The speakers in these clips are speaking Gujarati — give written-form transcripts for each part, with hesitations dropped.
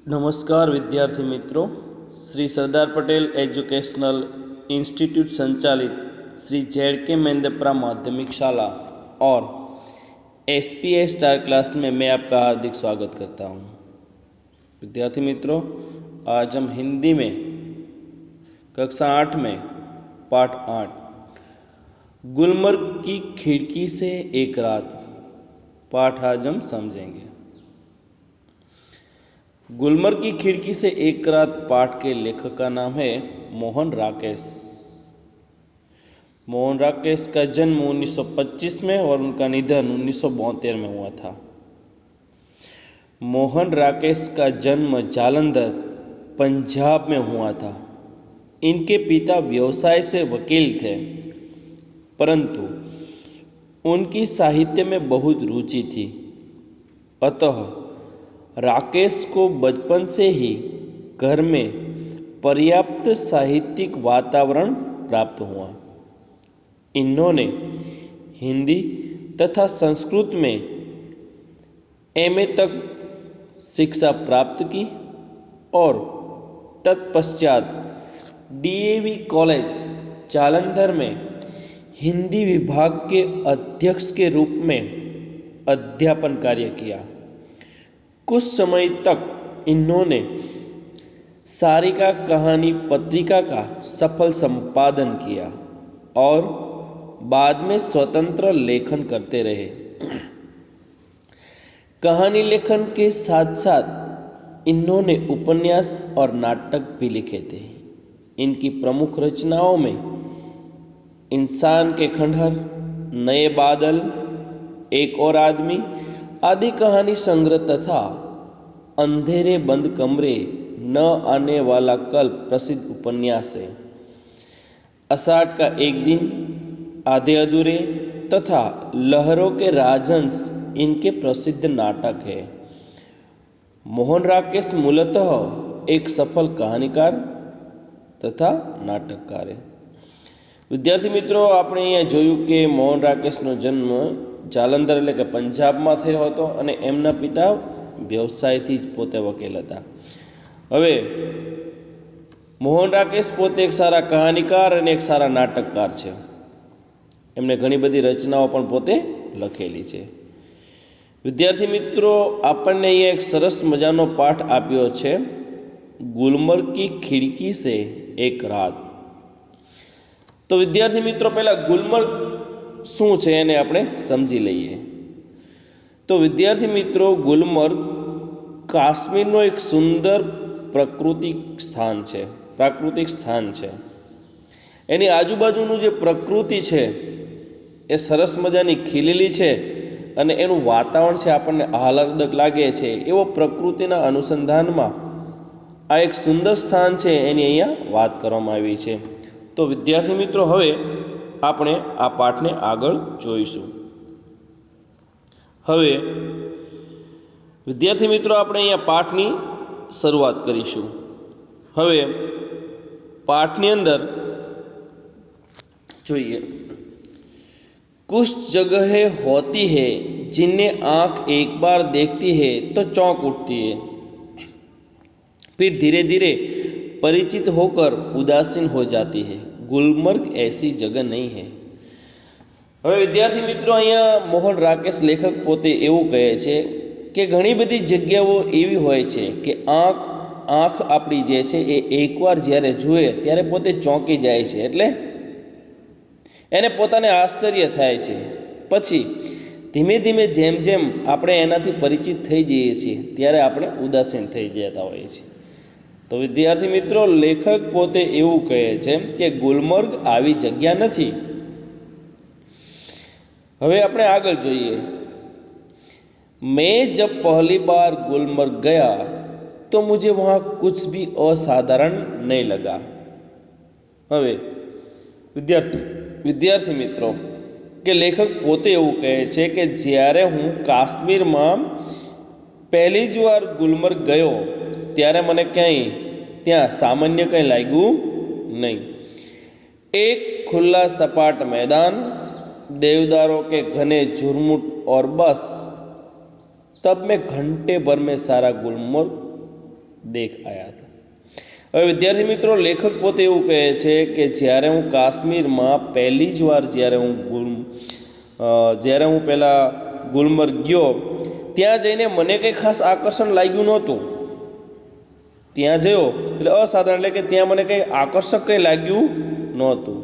नमस्कार विद्यार्थी मित्रों। श्री सरदार पटेल एजुकेशनल इंस्टीट्यूट संचालित श्री जेड के मेंदप्रा माध्यमिक शाला और एसपीए स्टार क्लास में मैं आपका हार्दिक स्वागत करता हूं। विद्यार्थी मित्रों, आज हम हिंदी में कक्षा 8 में पाठ 8 गुलमर्ग की खिड़की से एक रात पाठ आज हम समझेंगे। गुलमर्ग की खिड़की से एक रात पाठ के लेखक का नाम है मोहन राकेश। मोहन राकेश का जन्म 1925 में और उनका निधन 1972 में हुआ था। मोहन राकेश का जन्म जालंधर पंजाब में हुआ था। इनके पिता व्यवसाय से वकील थे, परंतु उनकी साहित्य में बहुत रुचि थी। अतः राकेश को बचपन से ही घर में पर्याप्त साहित्यिक वातावरण प्राप्त हुआ। इन्होंने हिंदी तथा संस्कृत में एमए तक शिक्षा प्राप्त की और तत्पश्चात डीएवी कॉलेज जालंधर में हिंदी विभाग के अध्यक्ष के रूप में अध्यापन कार्य किया। कुछ समय तक इन्होंने सारिका कहानी पत्रिका का सफल संपादन किया और बाद में स्वतंत्र लेखन करते रहे। कहानी लेखन के साथ साथ इन्होंने उपन्यास और नाटक भी लिखे थे। इनकी प्रमुख रचनाओं में इंसान के खंडहर, नए बादल, एक और आदमी आदि कहानी संग्रह तथा अंधेरे बंद कमरे, न आने वाला कल प्रसिद्ध उपन्यास है। आषाढ़ का एक दिन, आधे अधूरे तथा लहरों के राजहंस इनके प्रसिद्ध नाटक है। मोहन राकेश मूलतः एक सफल कहानीकार तथा नाटककार है। विद्यार्थी मित्रों, આપણે અહીંયા જોયું કે મોહન રાકેશનો જન્મ જાલંધર એટલે કે પંજાબમાં થયો હતો અને એમના પિતા વ્યવસાયથી જ પોતે વકીલ હતા। હવે મોહન રાકેશ પોતે એક સારા કહાનીકાર અને એક સારા નાટકકાર છે। એમણે ઘણી બધી રચનાઓ પણ પોતે લખેલી છે। વિદ્યાર્થી મિત્રો, આપણને અહીંયા એક સરસ મજાનો પાઠ આપ્યો છે, ગુલમર્ગ की खिड़की से एक रात। तो विद्यार्थी मित्रों, पहला गुलमर्ग शू है એને આપણે સમજી લઈએ। તો વિદ્યાર્થી મિત્રો, ગુલમર્ગ કાશ્મીરનો એક સુંદર પ્રાકૃતિક સ્થાન છે। એની આજુબાજુનું જે પ્રકૃતિ છે એ સરસ મજાની ખીલેલી છે અને એનું વાતાવરણ છે આપણને આહલાદક લાગે છે। એવો પ્રકૃતિના અનુસંધાનમાં આ એક સુંદર સ્થાન છે એની અહીંયા વાત કરવામાં આવી છે। તો વિદ્યાર્થી મિત્રો, હવે આપણે આ પાઠને આગળ જોઈશું। હવે વિદ્યાર્થી મિત્રો, આપણે અહીંયા પાઠની શરૂઆત કરીશું। હવે પાઠની અંદર જોઈએ, कुछ जगहें होती है जिन्हें आँख एक बार देखती है तो चौंक उठती है, फिर धीरे धीरे परिचित होकर उदासीन हो जाती है। गुलमर्ग ऐसी जगह नहीं है। હવે વિદ્યાર્થી મિત્રો, અહીંયા મોહન રાકેશ લેખક પોતે એવું કહે છે કે ઘણી બધી જગ્યાઓ એવી હોય છે કે આંખ આપણી જે છે એ એકવાર જ્યારે જુએ ત્યારે પોતે ચોંકી જાય છે, એટલે એને પોતાને આશ્ચર્ય થાય છે। પછી ધીમે ધીમે જેમ જેમ આપણે એનાથી પરિચિત થઈ જઈએ છીએ ત્યારે આપણે ઉદાસીન થઈ જતા હોઈએ છીએ। તો વિદ્યાર્થી મિત્રો, લેખક પોતે એવું કહે છે કે ગુલમર્ગ આવી જગ્યા નથી। હવે આપણે આગળ જોઈએ। मैं जब पहली बार गुलमर्ग गया तो मुझे वहाँ कुछ भी असाधारण नहीं लगा। હવે વિદ્યાર્થી મિત્રો કે લેખક પોતે એવું કહે છે કે જ્યારે હું કાશ્મીરમાં પહેલી જ વાર ગુલમર્ગ ગયો ત્યારે મને ક્યાંય ત્યાં સામાન્ય કંઈ લાગ્યું નહીં। एक खुला सपाट मैदान, देवदारों के घने झुरमुट और बस तब मैं घंटे भर में सारा गुलमर्ग देख आया था। હવે વિદ્યાર્થી મિત્રો, લેખક પોતે એવું કહે છે કે જ્યારે હું કાશ્મીરમાં પહેલી જ વાર જ્યારે હું પહેલાં ગુલમર્ગ ગયો, ત્યાં જઈને મને કંઈ ખાસ આકર્ષણ લાગ્યું નહોતું. ત્યાં ગયો એટલે અસાધારણ, એટલે કે ત્યાં મને કંઈ આકર્ષક કંઈ લાગ્યું નહોતું.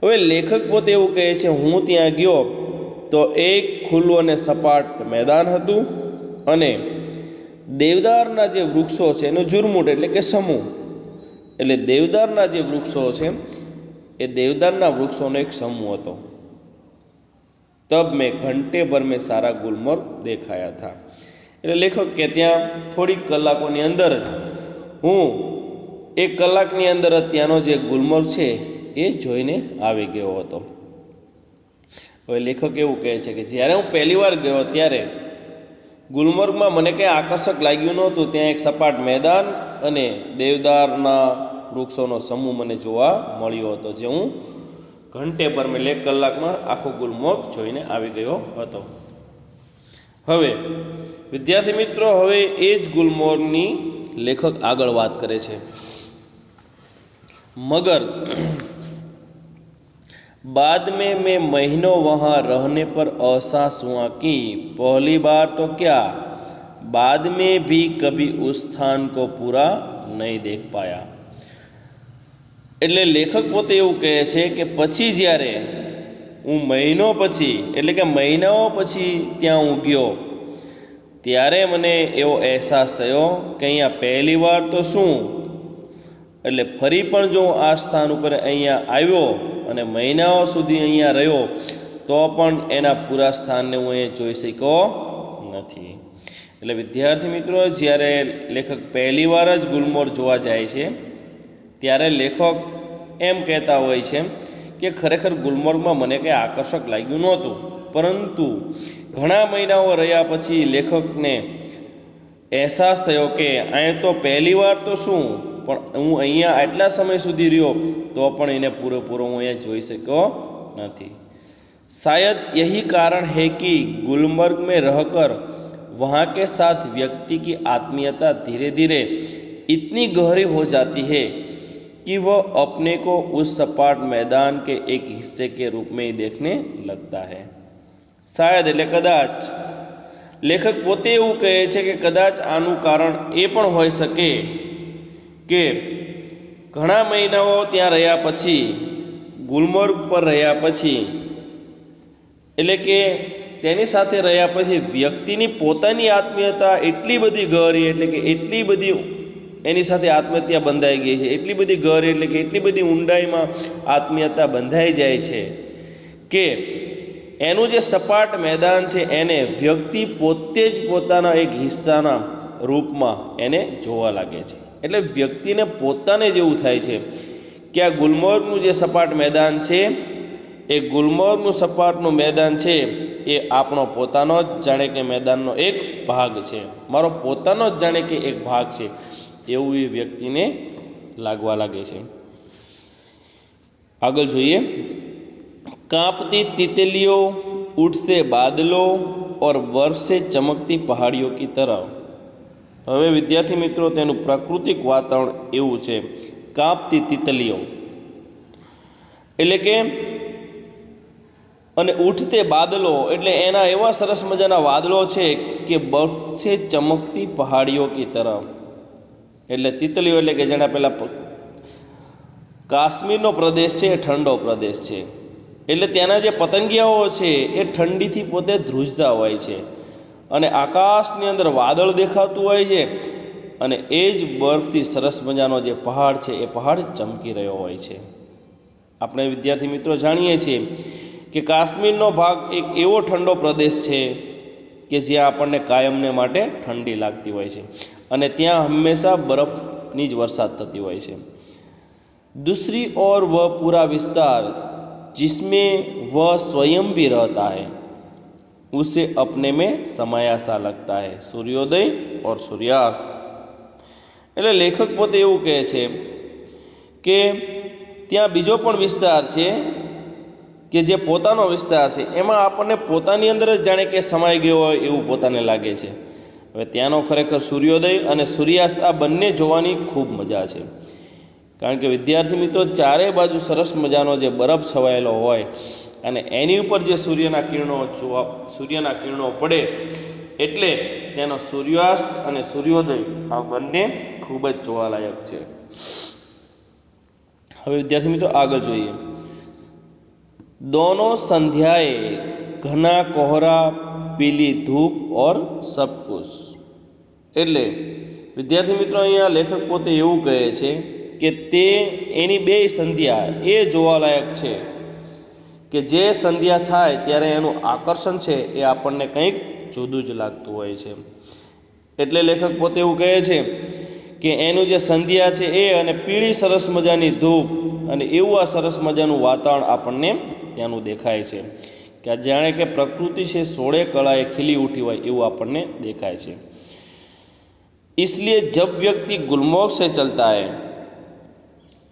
હવે લેખક પોતે એવું કહે છે, હું ત્યાં ગયો તો એક ખુલ્લું અને સપાટ મેદાન હતું અને દેવદારના જે વૃક્ષો છે એનું ઝુરમુટ એટલે કે સમૂહ, એટલે દેવદારના જે વૃક્ષો છે એ દેવદારના વૃક્ષોનો એક સમૂહ હતો. તબ મેં ઘંटे भर में सारा गुलमर्ग देखाया था. એટલે લેખક કે ત્યાં થોડીક કલાકોની અંદર જ હું 1 કલાકની અંદર જ ત્યાંનો જે ગુલમર્ગ છે એ જોઈને આવી ગયો હતો. હવે લેખક એવું કહે છે કે જ્યારે હું પહેલી વાર ગયો ત્યારે ગુલમર્ગમાં મને કંઈ આકર્ષક લાગ્યું નહોતું. ત્યાં એક સપાટ મેદાન અને દેવદારના વૃક્ષોનો સમૂહ મને જોવા મળ્યો હતો, જે હું ઘંटे પર મેં 1 કલાકમાં આખો ગુલમર્ગ જોઈને આવી ગયો હતો. હવે વિદ્યાર્થી મિત્રો, હવે એ જ ગુલમર્ગની લેખક આગળ વાત કરે છે. मगर बाद में मैं महीनों वहाँ रहने पर एहसास हुआ कि पहली बार तो क्या, बाद में भी कभी उस स्थान को पूरा नहीं देख पाया. એટલે લેખક પોતે એવું કહે છે કે પછી જ્યારે હું મહિનાઓ પછી ત્યાં હું ગયો ત્યારે મને એવો અહેસાસ થયો કે અહીંયા પહેલી વાર તો શું, એટલે ફરી પણ જો હું આ સ્થાન ઉપર અહીંયા આવ્યો અને મહિનાઓ સુધી અહીંયા રહ્યો તો પણ એના પૂરા સ્થાનને હું અહીંયા જોઈ શક્યો નથી. એટલે વિદ્યાર્થી મિત્રો, જ્યારે લેખક પહેલી વાર જ ગુલમર્ગ જોવા જાય છે ત્યારે લેખક એમ કહેતા હોય છે કે ખરેખર ગુલમર્ગમાં મને કંઈ આકર્ષક લાગ્યું નહોતું, પરંતુ ઘણા મહિનાઓ રહ્યા પછી લેખકને અહેસાસ થયો કે અહીંયા તો પહેલી વાર તો શું, પણ હું અહીંયા આટલા સમય સુધી રહ્યો તો પણ એને પૂરેપૂરો હું અહીંયા જોઈ શક્યો નથી. शायद यही कारण है कि गुलमर्ग में रहकर वहाँ के साथ व्यक्ति की आत्मीयता धीरे धीरे इतनी गहरी हो जाती है कि वह अपने को उस सपाट मैदान के एक हिस्से के रूप में ही देखने लगता है. शायद એટલે કદાચ લેખક પોતે એવું કહે છે કે કદાચ આનું કારણ એ પણ હોઈ શકે કે ઘણા મહિનાઓ ત્યાં રહ્યા પછી, ગુલમર્ગ પર રહ્યા પછી, એટલે કે તેની સાથે રહ્યા પછી વ્યક્તિની પોતાની આત્મીયતા એટલી બધી ગહરી, એટલે કે એટલી બધી એની સાથે આત્મીયતા બંધાઈ ગઈ છે, એટલી બધી ગહરી એટલે કે એટલી બધી ઊંડાઈમાં આત્મીયતા બંધાઈ જાય છે કે એનું જે સપાટ મેદાન છે એને વ્યક્તિ પોતે જ પોતાના એક હિસ્સાના રૂપમાં એને જોવા લાગે છે. એટલે વ્યક્તિને પોતાને જેવું થાય છે કે આ ગુલમર્ગનું જે સપાટ મેદાન છે એ ગુલમર્ગનું સપાટનું મેદાન છે એ આપણો પોતાનો જ જાણે કે મેદાનનો એક ભાગ છે, મારો પોતાનો જ જાણે કે એક ભાગ છે, એવું એ વ્યક્તિને લાગવા લાગે છે. આગળ જોઈએ. कांपती तितलियों, उठते बादलों और बर्फ से चमकती पहाड़ियों की तरह. હવે વિદ્યાર્થી મિત્રો, તેનું પ્રાકૃતિક વાતાવરણ એવું છે. કાંપતી તિતલીઓ એટલે કે અને ઉઠતે બાદલો એટલે એના એવા સરસ મજાના વાદળો છે કે બર્ફ છે ચમકતી પહાડીઓ કી તરફ. એટલે તિતલીઓ એટલે કે જેના પહેલાં કાશ્મીરનો પ્રદેશ છે એ ઠંડો પ્રદેશ છે, એટલે ત્યાંના જે પતંગિયાઓ છે એ ઠંડીથી પોતે ધ્રુજતા હોય છે અને આકાશની અંદર વાદળ દેખાતું હોય છે અને એ જ બરફથી સરસ મજાનો જે પહાડ છે એ પહાડ ચમકી રહ્યો હોય છે. આપણે વિદ્યાર્થી મિત્રો જાણીએ છીએ કે કાશ્મીરનો ભાગ એક એવો ઠંડો પ્રદેશ છે કે જ્યાં આપણને કાયમને માટે ઠંડી લાગતી હોય છે અને ત્યાં હંમેશા બરફની જ વરસાદ થતી હોય છે. दूसरी ओर वह पूरा विस्तार जिसमें वह स्वयं भी रहता है उसे अपने में समाया सा लगता है. सूर्योदय और सूर्यास्त. એટલે લેખક પોતે એવું કહે છે કે ત્યાં બીજો પણ વિસ્તાર છે કે જે પોતાનો વિસ્તાર છે, એમાં આપણને પોતાની અંદર જ જાણે કે સમાઈ ગયો હોય એવું પોતાને લાગે છે હવે ત્યાંનો ખરેખર સૂર્યોદય અને સૂર્યાસ્ત આ બંને જોવાની ખૂબ મજા છે, કારણ કે વિદ્યાર્થી મિત્રો ચારે બાજુ સરસ મજાનો જે બરફ છવાયેલો હોય અને એની ઉપર જે સૂર્યના કિરણો પડે એટલે તેનો સૂર્યાસ્ત અને સૂર્યોદય આ બંને ખૂબ જ જોવાલાયક છે। હવે વિદ્યાર્થી મિત્રો આગળ જોઈએ। दोनों संध्याए घना कोहरा पीली धूप और सब कुछ। એટલે વિદ્યાર્થી મિત્રો અહીંયા લેખક પોતે એવું કહે છે કે તે એની બે સંધ્યા એ જોવાલાયક છે કે જે સંધ્યા થાય ત્યારે એનું આકર્ષણ છે એ આપણને કંઈક જુદું જ લાગતું હોય છે। એટલે લેખક પોતે એવું કહે છે કે એનું જે સંધ્યા છે એ અને પીળી સરસ મજાની ધૂપ અને એવું આ સરસ મજાનું વાતાવરણ આપણને ત્યાંનું દેખાય છે કે જાણે કે પ્રકૃતિ છે સોળે કળાએ ખીલી ઉઠી હોય એવું આપણને દેખાય છે। इसलिए जब व्यक्ति गुलमोहर से चलता है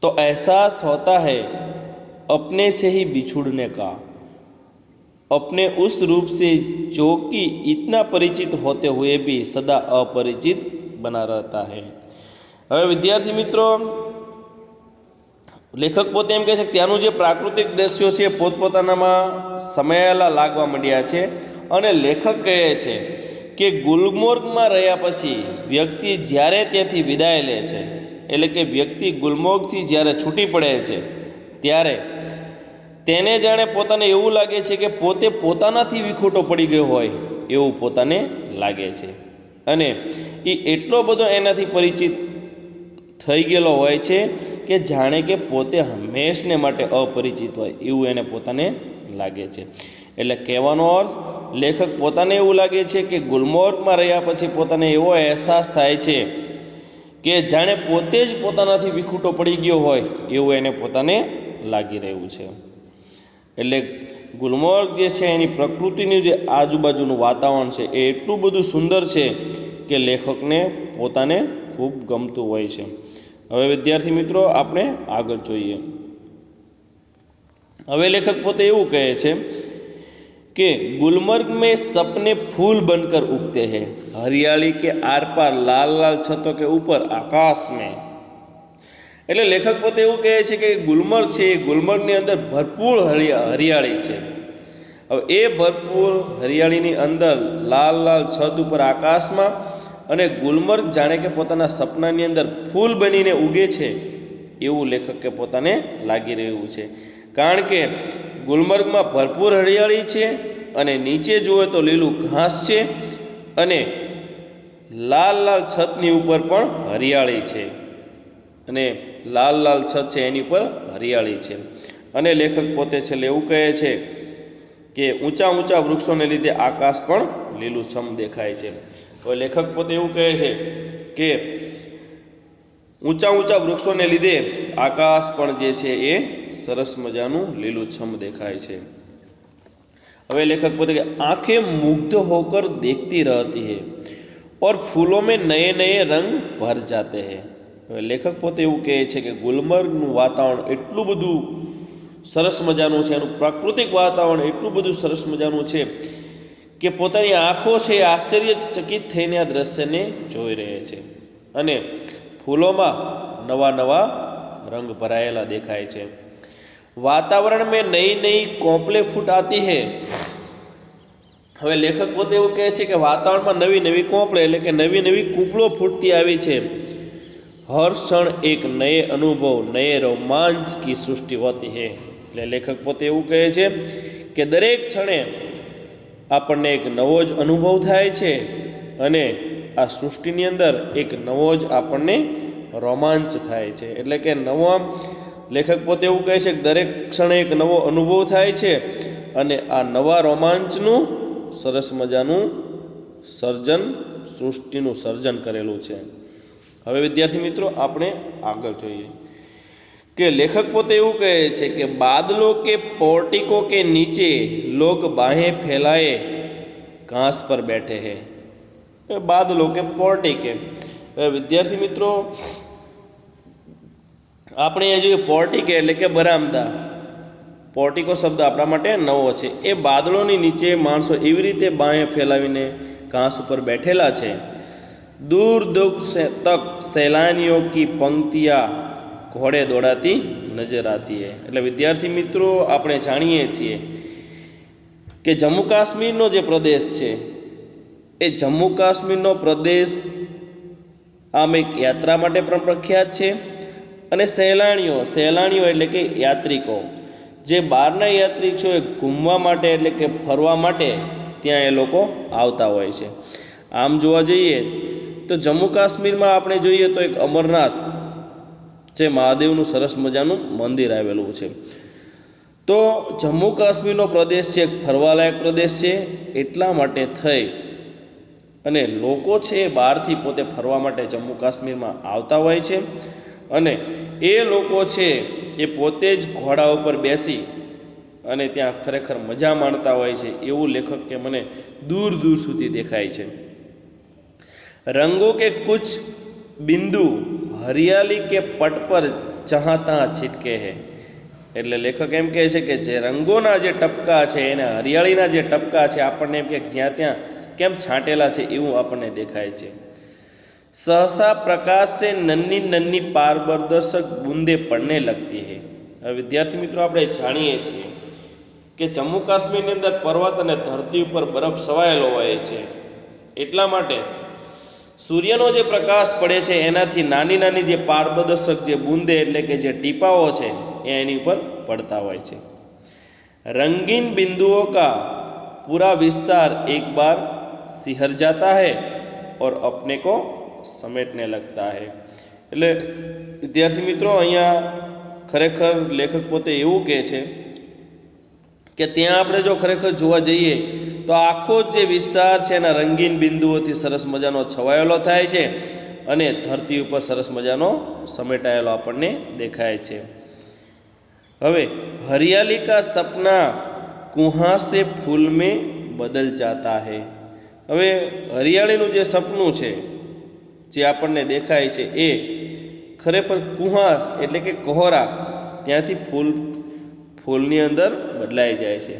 तो एहसास होता है अपने से ही बिछुड़ने का, अपने उस रूप से जो कि इतना परिचित होते हुए भी सदा अपरिचित बना रहता है। હવે વિદ્યાર્થી મિત્રો લેખક પોતે એમ કહે છે કે ત્યાંનું જે પ્રાકૃતિક દ્રશ્યો છે પોતપોતાનામાં સમાયેલા લાગવા માંડ્યા છે અને લેખક કહે છે કે ગુલમર્ગમાં રહ્યા પછી વ્યક્તિ જ્યારે ત્યાંથી વિદાય લે છે, એટલે કે વ્યક્તિ ગુલમર્ગથી જ્યારે છૂટી પડે છે ત્યારે તેને જાણે પોતાને એવું લાગે છે કે પોતે પોતાનાથી વિખૂટો પડી ગયો હોય એવું પોતાને લાગે છે અને એ એટલો બધો એનાથી પરિચિત થઈ ગયેલો હોય છે કે જાણે કે પોતે હંમેશને માટે અપરિચિત હોય એવું એને પોતાને લાગે છે। એટલે કહેવાનો અર્થ લેખક પોતાને એવું લાગે છે કે ગુલમર્ગમાં રહ્યા પછી પોતાને એવો અહેસાસ થાય છે કે જાણે પોતે જ પોતાનાથી વિખૂટો પડી ગયો હોય એવું એને પોતાને લાગી રહ્યું છે। એટલે ગુલમર્ગ જે છે એની પ્રકૃતિનું જે આજુબાજુનું વાતાવરણ છે એ એટલું બધું સુંદર છે કે લેખકને પોતાને ખૂબ ગમતું હોય છે। હવે વિદ્યાર્થી મિત્રો આપણે આગળ જોઈએ। હવે લેખક પોતે એવું કહે છે कि गुलमर्ग में सपने फूल बनकर उगते हैं, हरियाली के आर पार लाल लाल छतों के ऊपर आकाश में। એટલે લેખક પોતે એવું કહે છે કે ગુલમર્ગ છે એ ગુલમર્ગની અંદર ભરપૂર હરિયાળી છે। હવે એ ભરપૂર હરિયાળીની અંદર લાલ લાલ છત ઉપર આકાશમાં અને ગુલમર્ગ જાણે કે પોતાના સપનાની અંદર ફૂલ બનીને ઉગે છે એવું લેખકે પોતાને લાગી રહ્યું છે, કારણ કે ગુલમર્ગમાં ભરપૂર હરિયાળી છે અને નીચે જુએ તો લીલું ઘાસ છે અને લાલ લાલ છતની ઉપર પણ હરિયાળી છે અને લાલ લાલ છત છે એની ઉપર હરિયાળી છે। અને લેખક પોતે છેલ્લે એવું કહે છે કે ઊંચા ઊંચા વૃક્ષોને લીધે આકાશ પણ લીલુંછમ દેખાય છે। તો લેખક પોતે એવું કહે છે કે ઊંચા ઊંચા વૃક્ષોને લીધે આકાશ પણ જે છે એ સરસ મજાનું લીલુંછમ દેખાય છે। હવે લેખક પોતે કે આંखें मुग्ध होकर देखती रहती है और फूलों में नए नए रंग भर जाते हैं। હવે લેખક પોતે એવું કહે છે કે ગુલમર્ગનું વાતાવરણ એટલું બધું સરસ મજાનું છે, એનું પ્રાકૃતિક વાતાવરણ એટલું બધું સરસ મજાનું છે કે પોતાની આંખો છે એ આશ્ચર્યચકિત થઈને આ દ્રશ્યને જોઈ રહે છે અને ફૂલોમાં નવા નવા रंग भराયેલા દેખાય છે। वातावरण में नई नई कोपले फूट आती है। હવે લેખક પોતે એવું કહે છે કે વાતાવરણમાં નવી નવી કોપલે એટલે કે નવી નવી કૂપલો ફૂટતી આવી છે। हर क्षण एक नए अनुभव नए रोमांच की सृष्टि होती है। એટલે લેખક પોતે એવું કહે છે કે દરેક ક્ષણે આપણને એક નવો જ અનુભવ થાય છે અને આ સૃષ્ટિની અંદર એક નવો જ આપણને રોમાંચ થાય છે। એટલે કે નવા લેખક પોતે એવું કહે છે કે દરેક ક્ષણે એક નવો અનુભવ થાય છે અને આ નવા રોમાંચનું સરસ મજાનું સર્જન સૃષ્ટિનું સર્જન કરેલું છે। હવે વિદ્યાર્થી મિત્રો આપણે આગળ જોઈએ કે લેખક પોતે એવું કહે છે કે बादलों के पोर्टिको के नीचे लोग बाहें फैलाए घास पर बैठे हैं। बादलों के पोर्टिके વિદ્યાર્થી મિત્રો આપણે અહીંયા જોઈએ પોર્ટિકે એટલે કે બરામદા। પોર્ટિકો શબ્દ આપણા માટે નવો છે। એ બાદળોની નીચે માણસો એવી રીતે બાંહે ફેલાવીને घास ऊपर बैठेला छे। दूर दूर से तक सैलानियों की पंक्तियाँ घोड़े दौड़ाती नजर आती है। એટલે વિદ્યાર્થી મિત્રો આપણે જાણીએ છીએ કે જમ્મુ કાશ્મીરનો જે પ્રદેશ છે એ જમ્મુ કાશ્મીરનો પ્રદેશ આમ એક યાત્રા માટે પણ પ્રખ્યાત છે અને સહેલાણીઓ એટલે કે યાત્રિકો જે બહારના યાત્રિકો એ ઘૂમવા માટે એટલે કે ફરવા માટે ત્યાં એ લોકો આવતા હોય છે। આમ જોવા જઈએ તો જમ્મુ કાશ્મીરમાં આપણે જોઈએ તો એક અમરનાથ જે મહાદેવનું સરસ મજાનું મંદિર આવેલું છે। તો જમ્મુ કાશ્મીરનો પ્રદેશ છે એક ફરવાલાયક પ્રદેશ છે, એટલા માટે થઈ અને લોકો છે બહારથી પોતે ફરવા માટે જમ્મુ કાશ્મીરમાં આવતા હોય છે અને એ લોકો છે એ પોતે જ ઘોડા ઉપર બેસી અને ત્યાં ખરેખર મજા માણતા હોય છે એવું લેખક કે મને दूर दूर સુધી દેખાય છે। रंगों के कुछ बिंदु हरियाली के पट पर जहाँ तहाँ छिटके हैं। એટલે લેખક એમ કહે છે કે જે રંગોના જે ટપકા છે એને હરિયાળીના જે ટપકા છે આપણને એમ કે જ્યાં ત્યાં કેમ છાંટેલા છે એવું આપણને દેખાય છે। सहसा प्रकाश से नन्ही नन्ही पारदर्शक बूंदे पड़ने लगती है। હવે વિદ્યાર્થી મિત્રો આપણે જાણીએ છીએ કે જમ્મુ કાશ્મીરની અંદર પર્વત અને ધરતી ઉપર બરફ છવાયેલો હોય છે, એટલા માટે સૂર્યનો જે પ્રકાશ પડે છે એનાથી નાની નાની જે પારદર્શક જે બૂંદે એટલે કે જે ટીપાઓ છે એ એની ઉપર પડતા હોય છે। रंगीन बिंदुओं का पूरा विस्तार एक बार सिहर जाता है और अपने को समेटने लगता है। એટલે વિદ્યાર્થી મિત્રો અહીંયા ખરેખર લેખક પોતે એવું કહે છે કે ત્યાં આપણે જો ખરેખર જોવા જઈએ તો આખો જે વિસ્તાર છે એના રંગીન બિંદુઓથી સરસ મજાનો છવાયેલો થાય છે અને ધરતી ઉપર સરસ મજાનો સમેટાયેલો આપણને દેખાય છે। હવે हरियाली का सपना कुहा से फूल में बदल जाता है। હવે હરિયાળીનું જે સપનું છે જે આપણને દેખાય છે એ ખરેખર કુહાસ એટલે કે કોહરા ત્યાંથી ફૂલની અંદર બદલાઈ જાય છે।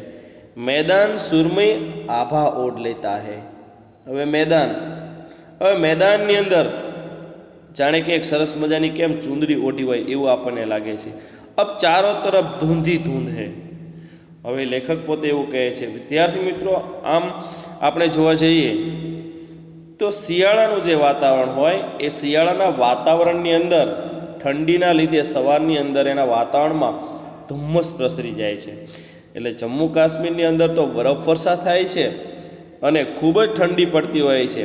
मैदान सुरमई आभा ओढ़ लेता है। હવે मैदानની અંદર જાણે કે એક સરસ મજાની કેમ ચૂંદડી ઓઢી હોય એવું આપણને લાગે છે। अब चारों तरफ धुंध ही धुंध है। હવે લેખક પોતે એવું કહે છે। વિદ્યાર્થી મિત્રો આમ આપણે જોવા જઈએ તો શિયાળાનું જે વાતાવરણ હોય એ શિયાળાના વાતાવરણની અંદર ઠંડીના લીધે સવારની અંદર એના વાતાવરણમાં ધુમ્મસ પ્રસરી જાય છે। એટલે જમ્મુ કાશ્મીરની અંદર તો બરફ વર્ષા થાય છે અને ખૂબ જ ઠંડી પડતી હોય છે,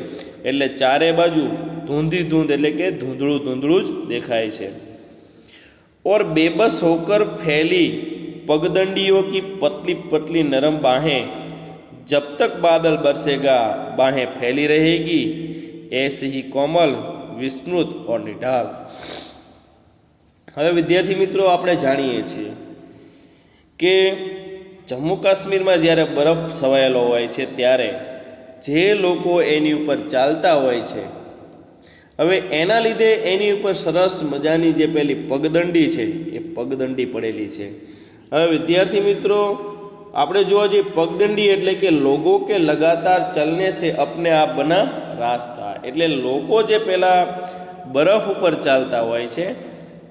એટલે ચારે બાજુ ધૂંધી ધૂંધ એટલે કે ધૂંધળું ધૂંધળું જ દેખાય છે। और बेबस होकर फैली पगडंडियों की पतली पतली नरम बाहें, जब तक बादल बरसेगा बाहें फैली रहेगी, ऐसे ही कोमल विस्मृत और निढाल। હવે વિદ્યાર્થી મિત્રો આપણે જાણીએ છીએ કે જમ્મુ કાશ્મીરમાં જ્યારે બરફ છવાયેલો હોય છે ત્યારે જે લોકો એની ઉપર ચાલતા હોય છે, હવે એના લીધે એની ઉપર સરસ મજાની જે પેલી પગદંડી છે એ પગદંડી પડેલી છે। હવે વિદ્યાર્થી મિત્રો આપણે જોવા જઈએ પગદંડી એટલે કે લોકો કે લગાતાર ચલને સે અપને આપ બના રાસ્તા, એટલે લોકો જે પેલા બરફ ઉપર ચાલતા હોય છે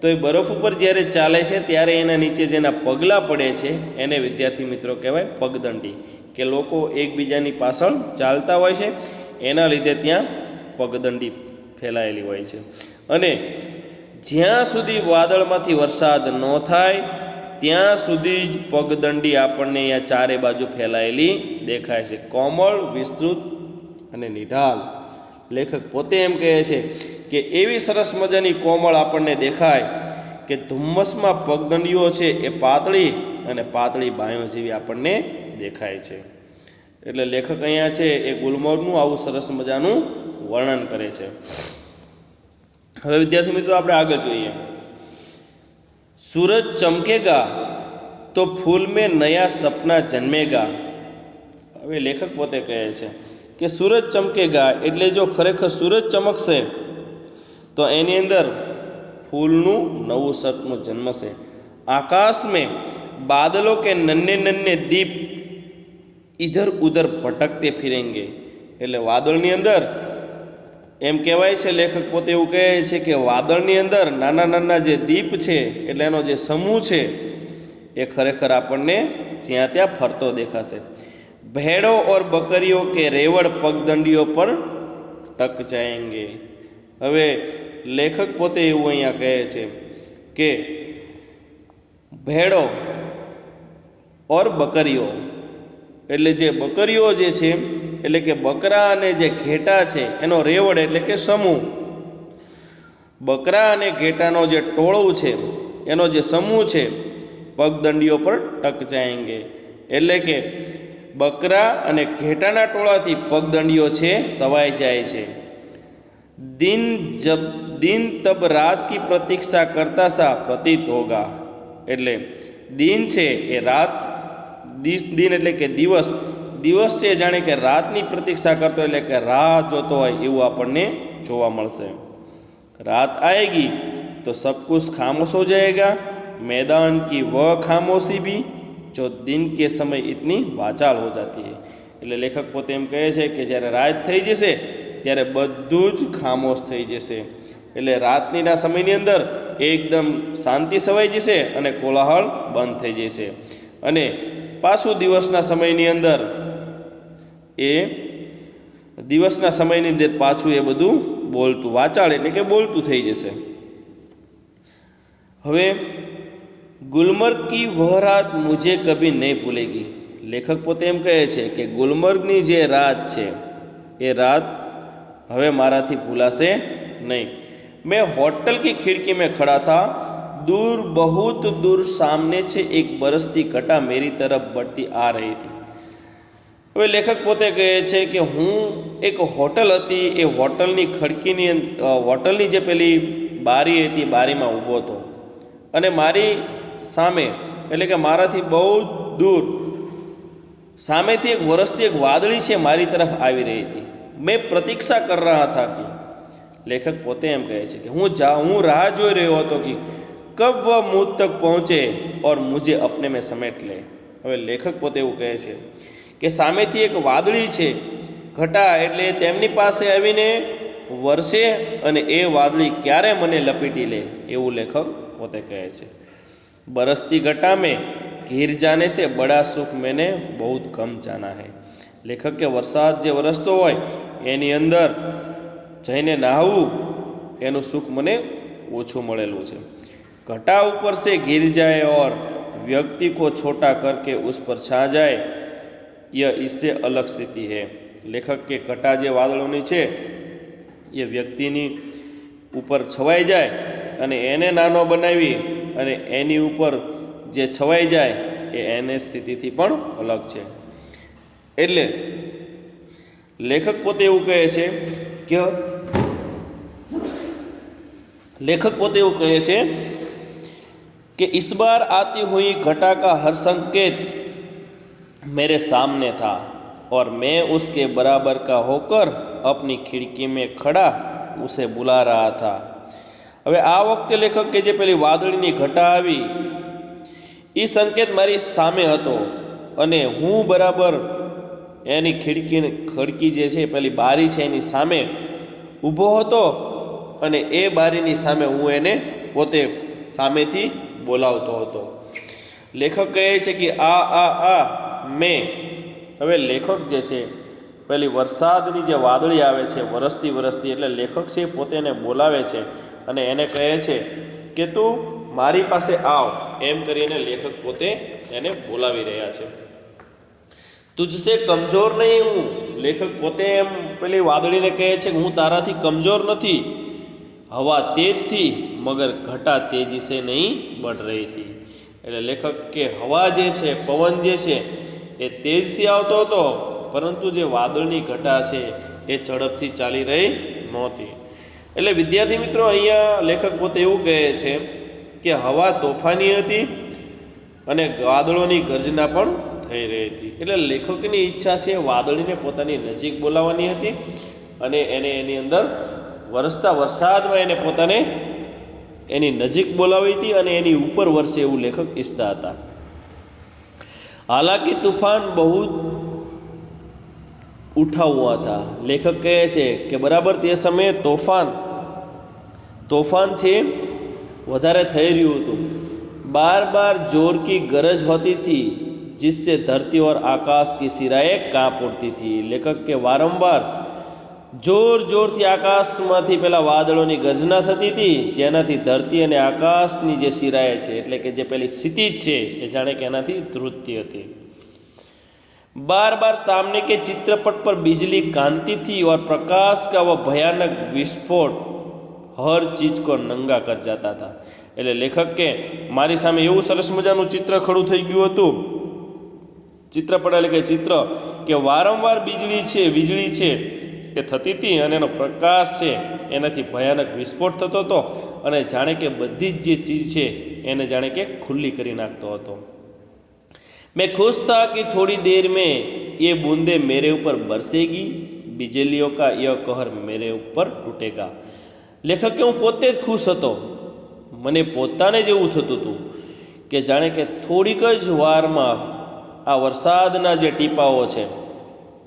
તો એ બરફ ઉપર જ્યારે ચાલે છે ત્યારે એના નીચે જેના પગલાં પડે છે એને વિદ્યાર્થી મિત્રો કહેવાય પગદંડી, કે લોકો એકબીજાની પાછળ ચાલતા હોય છે એના લીધે ત્યાં પગદંડી ફેલાયેલી હોય છે। અને જ્યાં સુધી વાદળમાંથી વરસાદ ન થાય ત્યાં સુધી જ પગદંડી આપણને અહીંયા ચારે બાજુ ફેલાયેલી દેખાય છે। કોમળ, વિસ્તૃત અને નિઢાલ। લેખક પોતે એમ કહે છે કે એવી સરસ મજાની કોમળ આપણને દેખાય કે ધુમ્મસમાં પગદંડીઓ છે એ પાતળી અને પાતળી બાયો જેવી આપણને દેખાય છે। એટલે લેખક અહીંયા છે એ ગુલમર્ગનું આવું સરસ મજાનું વર્ણન કરે છે। હવે વિદ્યાર્થી મિત્રો આપણે આગળ જોઈએ। सूरज चमकेगा तो फूल में नया सपना जन्मेगा। હવે લેખક પોતે કહે છે કે સૂરજ ચમકેગા એટલે જો ખરેખર સૂરજ ચમકશે તો એની અંદર ફૂલનું નવું સપનું જન્મશે। आकाश में बादलों के नन्हे नन्हे दीप इधर उधर भटकते फिरेंगे। એટલે વાદળની અંદર એમ કહેવાય છે, લેખક પોતે એવું કહે છે કે વાદળની અંદર નાના નાના જે દીપ છે એટલે એનો જે સમૂહ છે એ ખરેખર આપણને જ્યાં ત્યાં ફરતો દેખાશે. ભેડો ઓર બકરીઓ કે રેવડ પગદંડીઓ પર ટક જાએંગે. હવે લેખક પોતે એવું અહીંયા કહે છે કે ભેડો ઓર બકરીઓ એટલે જે બકરીઓ જે છે એટલે કે બકરા અને જે ઘેટા છે એનો રેવડ એટલે કે સમૂહ, બકરા અને ઘેટાનો જે ટોળું છે એનો જે સમૂહ છે પગદંડીઓ પર ટક જાએંગે એટલે કે બકરા અને ઘેટાના ટોળાથી પગદંડીઓ છે સવાઈ જાય છે. दिन तब रात की प्रतीक्षा करता सा प्रतीत होगा એટલે દિન છે એ રાત, દિન એટલે કે દિવસ, દિવસ છે જાણે કે રાતની પ્રતીક્ષા કરતો એટલે કે રાહ જોતો હોય એવું આપણને જોવા મળશે. रात आएगी तो सब कुछ खामोश हो जाएगा, मैदान की वह खामोशी भी जो दिन के समय इतनी वाचाल हो जाती है. એટલે લેખક પોતે એમ કહે છે કે જ્યારે રાત થઈ જશે ત્યારે બધું જ ખામોશ થઈ જશે. એટલે રાતનીના સમયની અંદર એકદમ શાંતિ છવાઈ જશે અને કોલાહલ બંધ થઈ જશે, અને પાછું દિવસના સમયની અંદર પાછું એ બધું બોલતું, વાચાળ એટલે કે બોલતું થઈ જશે. હવે ગુલમર્ગ કી વહ રાત મુझे કભી નહીં ભૂલેગી. લેખક પોતે એમ કહે છે કે ગુલમર્ગની જે રાત છે એ રાત હવે મારાથી ભૂલાશે નહીં. मैं होटल की खिड़की में खड़ा था, दूर बहुत दूर सामने से एक बरसती घटा मेरी तरफ बढ़ती आ रही थी. હવે લેખક પોતે કહે છે કે હું એક હોટલ હતી એ હોટલની જે પેલી બારી હતી બારીમાં ઊભો હતો, અને મારી સામે એટલે કે મારાથી બહુ દૂર સામેથી એક વરસતી એક વાદળી છે મારી તરફ આવી રહી હતી. મેં પ્રતીક્ષા કર રહા થા કે, લેખક પોતે એમ કહે છે કે હું રાહ જોઈ રહ્યો હતો કે કબ વહ મુझ તક પહોંચે ઓર મુझे अपने में समेट ले. હવે લેખક પોતે એવું કહે છે કે સામેથી એક વાદળી છે, ઘટા એટલે તેમની પાસે આવીને વરસે અને એ વાદળી ક્યારે મને લપેટી લે એવું લેખક પોતે કહે છે. બરસતી ઘટા મેં ઘીર જાને સે બડા સુખ મેને બહુ કમ જાના હૈ. લેખક કે વરસાદ જે વરસતો હોય એની અંદર જઈને નહાવું એનું સુખ મને ઓછું મળેલું છે. घटा ऊपर से गिर जाए और व्यक्ति को छोटा करके उस पर छा जाए यह इससे अलग स्थिति है. લેખક કે ઘટા જે વાદળોની છે એ વ્યક્તિની ઉપર છવાઈ જાય અને એને નાનો બનાવી અને એની ઉપર જે છવાઈ જાય એ એને સ્થિતિથી પણ અલગ છે. એટલે લેખક પોતે એવું કહે છે कि इस बार आती हुई घटा का हर संकेत मेरे सामने था और मैं उसके बराबर का होकर अपनी खिड़की में खड़ा उसे बुला रहा था. હવે આ વખતે લેખક કે જે પેલી વાદળીની ઘટા આવી એ સંકેત મારી સામે હતો અને હું બરાબર એની ખડકી જે છે પેલી બારી છે એની સામે ઊભો હતો અને એ બારીની સામે હું એને પોતે સામેથી બોલાવતો હતો. લેખક કહે છે કે આ મેં. હવે લેખક જે છે પેલી વરસાદની જે વાદળી આવે છે વરસતી એટલે લેખક છે પોતે એને બોલાવે છે અને એને કહે છે કે તું મારી પાસે આવ, એમ કરીને લેખક પોતે એને બોલાવી રહ્યા છે. તુજસે કમજોર નહીં હું. લેખક પોતે એમ પેલી વાદળીને કહે છે કે હું તારાથી કમજોર નથી. હવા તેજ થી મગર ઘટા તેજી સે નહીં બઢ રહી થી. એટલે લેખક કે હવા જે છે પવન જે છે એ તેજથી આવતો હતો, પરંતુ જે વાદળની ઘટા છે એ ઝડપથી ચાલી રહી નહોતી. એટલે વિદ્યાર્થી મિત્રો અહીંયા લેખક પોતે એવું કહે છે કે હવા તોફાની હતી અને વાદળોની ગર્જના પણ થઈ રહી હતી. એટલે લેખકની ઈચ્છા છે વાદળીને પોતાની નજીક બોલાવવાની હતી અને એને એની અંદર વરસતા વરસાદમાં એને પોતાને એની નજીક બોલાવી હતી અને એની ઉપર વરસે એવું લેખક ઈચ્છતા હતા. હાલાકી તૂફાન બહુ उठा हुआ था। लेखक कहे છે કે બરાબર તે સમયે तूफान છે વધારે થઈ રહ્યું હતું। बार बार जोर की गरज होती थी जिससे धरती और आकाश की सिराएं कांप उठती थी। लेखक के वारंवार जोर जोरથી આકાશમાંથી પેલા વાદળોની ગર્જના થતી હતી, જેનાથી ધરતી અને આકાશની જે સિરાએ છે એટલે કે જે પેલી ક્ષિતિજ છે એ જાણે કે એનાથી ધ્રુજતી હતી। बार बार सामने के चित्रपट पर बिजली कांति थी और प्रकाश का वह भयानक विस्फोट हर चीज को नंगा कर जाता था। એટલે લેખક કે મારી સામે એવું સરસ મજાનું ચિત્ર ખડું થઈ ગયું હતું, ચિત્રપટ એટલે કે ચિત્ર કે વારંવાર વીજળી છે એ થતી હતી અને એનો પ્રકાશ છે એનાથી ભયાનક વિસ્ફોટ થતો હતો અને જાણે કે બધી જ જે ચીજ છે એને જાણે કે ખુલ્લી કરી નાખતો હતો। मैं खुश था कि थोड़ी देर में ये बूंदें मेरे ऊपर बरसेगी, बिजलियों का यह कहर मेरे ऊपर टूटेगा। लेखक કે હું પોતે જ ખુશ હતો, મને પોતાને જ એવું થતું હતું કે જાણે કે થોડીક જ વારમાં આ વરસાદના જે ટીપાઓ છે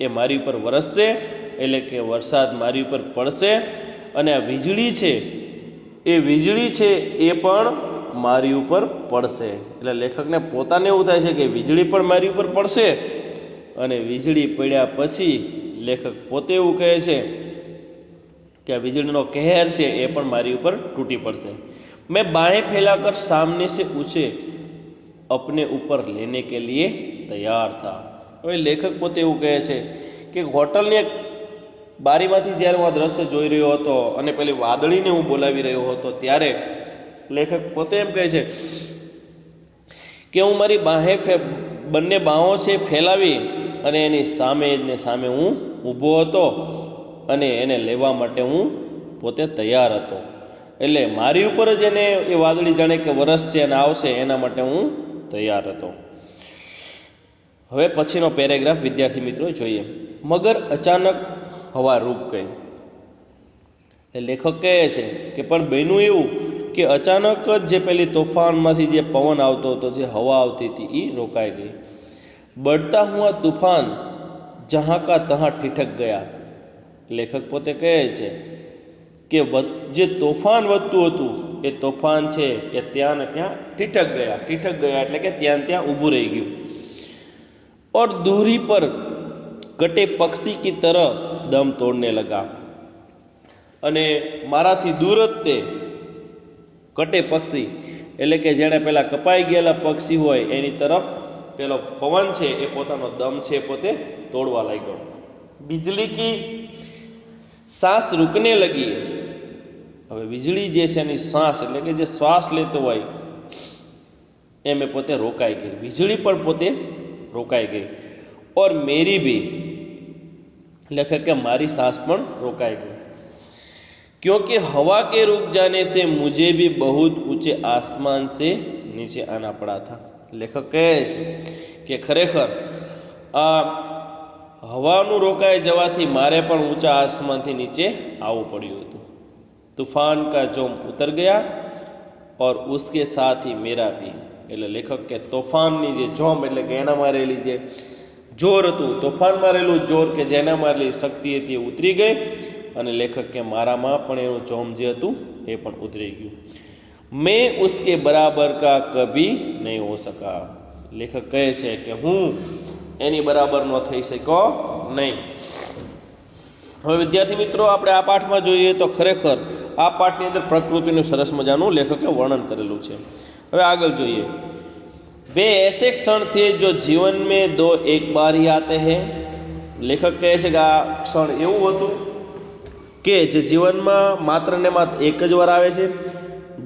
એ મારી ઉપર વરસશે, એટલે કે વરસાદ મારી ઉપર પડશે અને આ વીજળી છે એ પણ મારી ઉપર પડશે। એટલે લેખકને પોતાને એવું થાય છે કે વીજળી પણ મારી ઉપર પડશે અને વીજળી પડ્યા પછી લેખક પોતે એવું કહે છે કે આ વીજળીનો કહેર છે એ પણ મારી ઉપર તૂટી પડશે। मैं बाहें फैलाकर सामने से उसे अपने ऊपर लेने के लिए तैयार था। હવે લેખક પોતે એવું કહે છે કે હોટલની એક બારીમાંથી જ્યારે હું આ દ્રશ્ય જોઈ રહ્યો હતો અને પેલી વાદળીને હું બોલાવી રહ્યો હતો ત્યારે લેખક પોતે એમ કહે છે કે હું મારી બંને બાહોં છે ફેલાવી અને એની સામે હું ઊભો હતો અને એને લેવા માટે હું પોતે તૈયાર હતો। એટલે મારી ઉપર જ એને એ વાદળી જાણે કે વરસ છે અને આવશે એના માટે હું તૈયાર હતો। હવે પછીનો પેરેગ્રાફ વિદ્યાર્થી મિત્રો જોઈએ। મગર અચાનક હવા રૂક ગઈ। એ લેખક કહે છે કે પણ બન્યું એવું કે અચાનક જ જે પેલી તોફાનમાંથી જે પવન આવતો હતો, જે હવા આવતી હતી એ રોકાઈ ગઈ। बढ़ता हुआ तूफान जहाँ का तहाँ ठिठक गया। લેખક પોતે કહે છે કે જે તોફાન વધતું હતું એ તોફાન છે એ ત્યાં ને ત્યાં ઠીઠક ગયા એટલે કે ત્યાં ત્યાં ઊભું રહી ગયું। और दूरी पर कटे पक्षी की तरह दम तोड़ने लगा। અને મારાથી દૂર જ તે કટે પક્ષી એટલે કે જેણે પેલા કપાઈ ગયેલા પક્ષી હોય એની તરફ પેલો પવન છે એ પોતાનો દમ છે પોતે તોડવા લાગ્યો। बिजली की सांस रुकने लगी। હવે વીજળી જે છે એની શ્વાસ એટલે કે જે શ્વાસ લેતો હોય એમ પોતે રોકાઈ ગઈ, વીજળી પણ પોતે રોકાઈ ગઈ। और मेरी भी लेखक के मारी सांस पण रोकाई गई, क्योंकि हवा के रुक जाने से मुझे भी बहुत ऊंचे आसमान से नीचे आना पड़ा था। लेखक कहे છે કે ખરેખર આ હવાનું રોકાઈ જવાથી મારે પણ ઊંચા આસમાનથી નીચે આવવું પડ્યું હતું। तूफान का जोम उतर गया और उसके साथ ही मेरा भी। એટલે લેખક કે તોફાનની જે જોમ એટલે કે એના મારેલી જે જોર હતું, તોફાન મારેલું જોર કે જેના મારેલી શક્તિ હતી એ ઉતરી ગઈ અને લેખક કે મારામાં પણ એનું જોમ જે હતું એ પણ ઉતરી ગયું। मैं उसके बराबर का कभी नहीं हो सका। લેખક કહે છે કે હું એની બરાબર ન થઈ શક્યો નહીં। હવે વિદ્યાર્થી મિત્રો આપણે આ પાઠમાં જોઈએ તો ખરેખર આ પાઠની અંદર પ્રકૃતિનું સરસ મજાનું લેખકે વર્ણન કરેલું છે। હવે આગળ જોઈએ। वे ऐसे क्षण थे जो जीवन में दो एक बार ही आते हैं। લેખક કહે છે કે આ ક્ષણ એવું હતું કે જે જીવનમાં માત્ર ને માત્ર એક જ વાર આવે છે।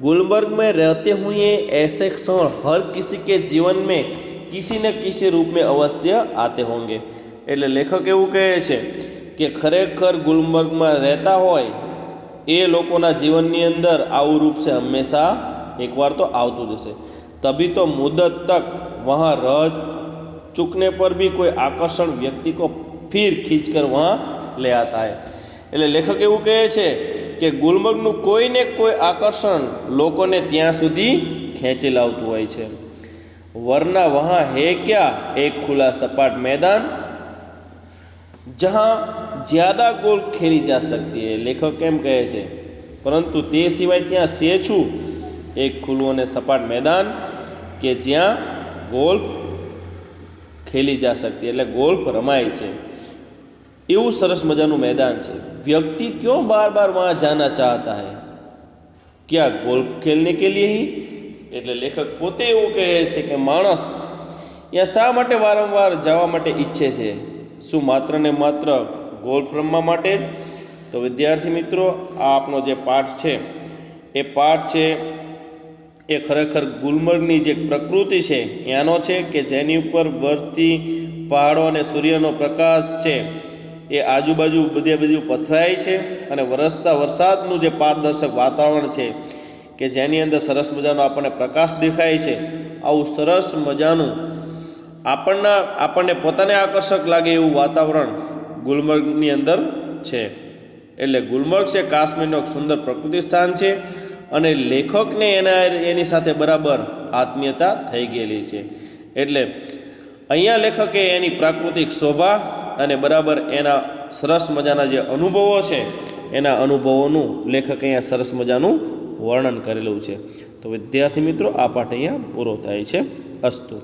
गुलमर्ग में रहते हुए ऐसे क्षण हर किसी के जीवन में किसी न किसी रूप में अवश्य आते होंगे। એટલે લેખક એવું કહે છે કે ખરેખર ગુલમર્ગમાં રહેતા હોય એ લોકોના જીવનની અંદર આવું રૂપ છે હંમેશા એકવાર તો આવતું જ હશે। तभी तो मुद्दत तक वहाँ रह चुकने पर भी कोई आकर्षण व्यक्ति को फिर खींचकर वहाँ ले आता है। એટલે લેખક એવું કહે છે કે ગુલમર્ગનું કોઈ ને કોઈ આકર્ષણ લોકોને ત્યાં સુધી ખેંચી લાવતું હોય છે। वरना वहाँ है क्या एक खुला सपाट मैदान जहाँ ज़्यादा गोल्फ खेली जा सकती है, लेखक एम कहे છે, પરંતુ તે સિવાય ત્યાં છે શું? એક ખુલ્લું અને સપાટ મેદાન કે જ્યાં ગોલ્ફ ખેલી જા सकती એટલે ગોલ્ફ રમાય છે એવું સરસ મજાનું મેદાન છે। व्यक्ति क्यों बार बार वहाँ जाना चाहता है? क्या गोल्फ खेलने के लिए ही? એટલે લેખક પોતે એવું કહે છે કે માણસ ત્યાં શા માટે વારંવાર જવા માટે ઈચ્છે છે? શું માત્ર ને માત્ર ગોલ્ફ રમવા માટે જ? તો વિદ્યાર્થી મિત્રો, આ આપણો જે પાઠ છે એ પાઠ છે એ ખરેખર ગુલમર્ગની જે પ્રકૃતિ છે એનો છે કે જેની ઉપર વરસતી પહાડો અને સૂર્યનો પ્રકાશ છે એ આજુબાજુ બધું પથરાય છે અને વરસતા વરસાદનું જે પારદર્શક વાતાવરણ છે કે જેની અંદર સરસ મજાનો આપણને પ્રકાશ દેખાય છે। આવું સરસ મજાનું આપણને પોતાને આકર્ષક લાગે એવું વાતાવરણ ગુલમર્ગની અંદર છે। એટલે ગુલમર્ગ છે કાશ્મીરનું એક સુંદર પ્રકૃતિ સ્થાન છે અને લેખકને એની સાથે બરાબર આત્મીયતા થઈ ગયેલી છે। એટલે અહીંયા લેખકે એની પ્રાકૃતિક શોભા અને બરાબર એના સરસ મજાના જે અનુભવો છે એના અનુભવોનું લેખકે અહીંયા સરસ મજાનું વર્ણન કરેલું છે। તો વિદ્યાર્થી મિત્રો, આ પાઠ અહીંયા પૂરો થાય છે। અસ્તુ।